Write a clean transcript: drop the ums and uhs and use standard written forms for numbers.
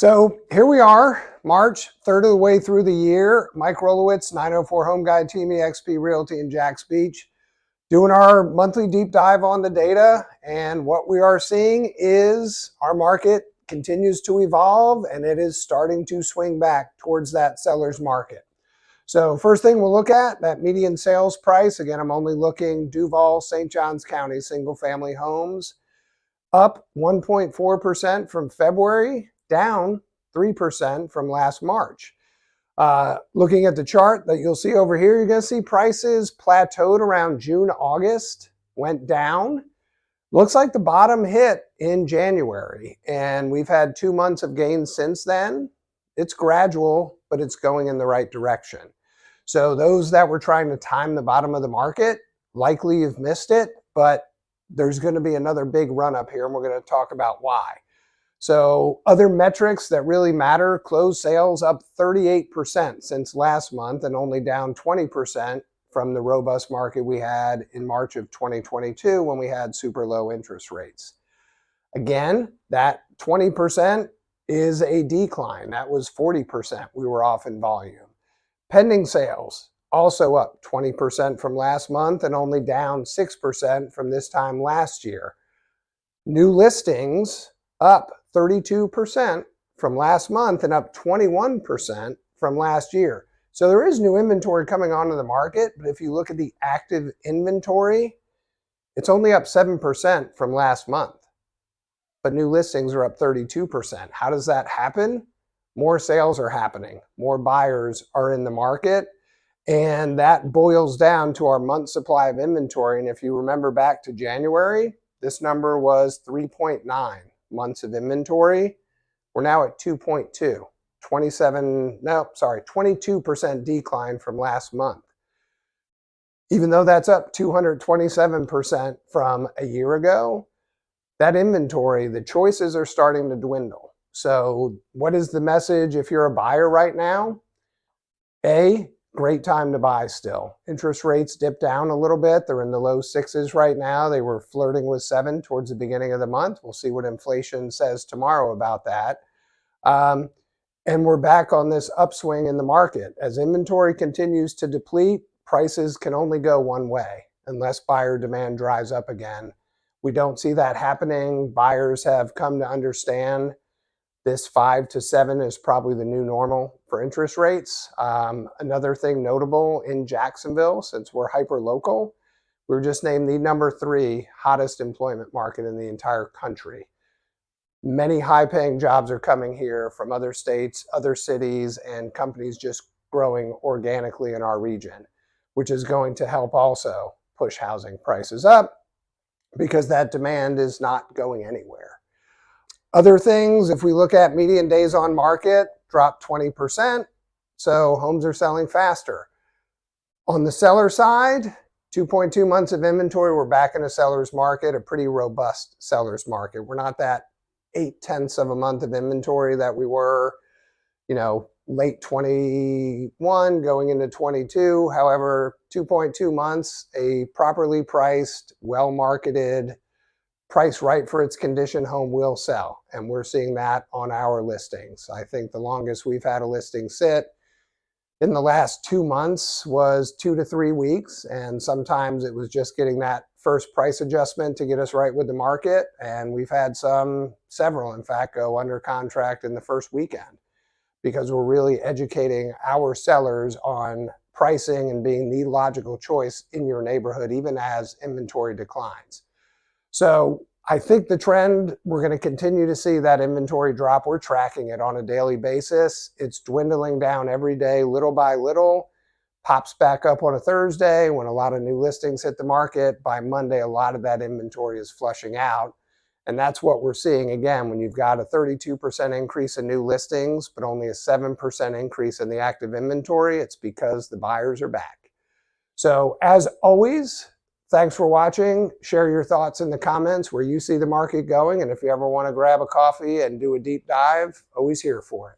So here we are, March, third of the way through the year. Mike Rolowitz, 904 Home Guide Team eXp Realty in Jacks Beach, doing our monthly deep dive on the data. And what we are seeing is our market continues to evolve and it is starting to swing back towards that seller's market. So first thing we'll look at, that median sales price. Again, I'm only looking Duval, St Johns County, single family homes. Up 1.4% from February, down 3% from last March. Looking at the chart that you'll see over here, you're going to see prices plateaued around June, August, went down. Looks like the bottom hit in January, and we've had 2 months of gains since then. It's gradual, but it's going in the right direction. So those that were trying to time the bottom of the market, likely you've missed it, but there's going to be another big run up here, and we're going to talk about why. So other metrics that really matter, closed sales up 38% since last month and only down 20% from the robust market we had in March of 2022 when we had super low interest rates. Again, that 20% is a decline. That was 40% we were off in volume. Pending sales also up 20% from last month and only down 6% from this time last year. New listings up 32% from last month and up 21% from last year. So there is new inventory coming onto the market, but if you look at the active inventory, it's only up 7% from last month. But new listings are up 32%. How does that happen? More sales are happening. More buyers are in the market. And that boils down to our month supply of inventory. And if you remember back to January, this number was 3.9 months of inventory. We're now at 2.2, 22% decline from last month. Even though that's up 227% from a year ago, that inventory, the choices are starting to dwindle. So what is the message if you're a buyer right now? Great time to buy still. Interest rates dipped down a little bit. They're in the low sixes right now. They were flirting with 7 towards the beginning of the month. We'll see what inflation says tomorrow about that. And we're back on this upswing in the market. As inventory continues to deplete, prices can only go one way unless buyer demand dries up again. We don't see that happening. Buyers have come to understand this 5 to 7 is probably the new normal for interest rates. Another thing notable in Jacksonville, since we're hyper local, we were just named the number 3 hottest employment market in the entire country. Many high-paying jobs are coming here from other states, other cities, and companies just growing organically in our region, which is going to help also push housing prices up because that demand is not going anywhere. Other things, if we look at median days on market, dropped 20%, so homes are selling faster. On the seller side, 2.2 months of inventory, we're back in a seller's market, a pretty robust seller's market. We're not that 0.8 of a month of inventory that we were, late 21 going into 22. However, 2.2 months, a properly priced, well-marketed, price right for its condition home will sell. And we're seeing that on our listings. I think the longest we've had a listing sit in the last 2 months was 2 to 3 weeks. And sometimes it was just getting that first price adjustment to get us right with the market. And we've had several, in fact, go under contract in the first weekend because we're really educating our sellers on pricing and being the logical choice in your neighborhood, even as inventory declines. So I think the trend, we're going to continue to see that inventory drop. We're tracking it on a daily basis. It's dwindling down every day, little by little, pops back up on a Thursday when a lot of new listings hit the market. By Monday, a lot of that inventory is flushing out. And that's what we're seeing again, when you've got a 32% increase in new listings, but only a 7% increase in the active inventory. It's because the buyers are back. So as always, thanks for watching. Share your thoughts in the comments where you see the market going. And if you ever want to grab a coffee and do a deep dive, always here for it.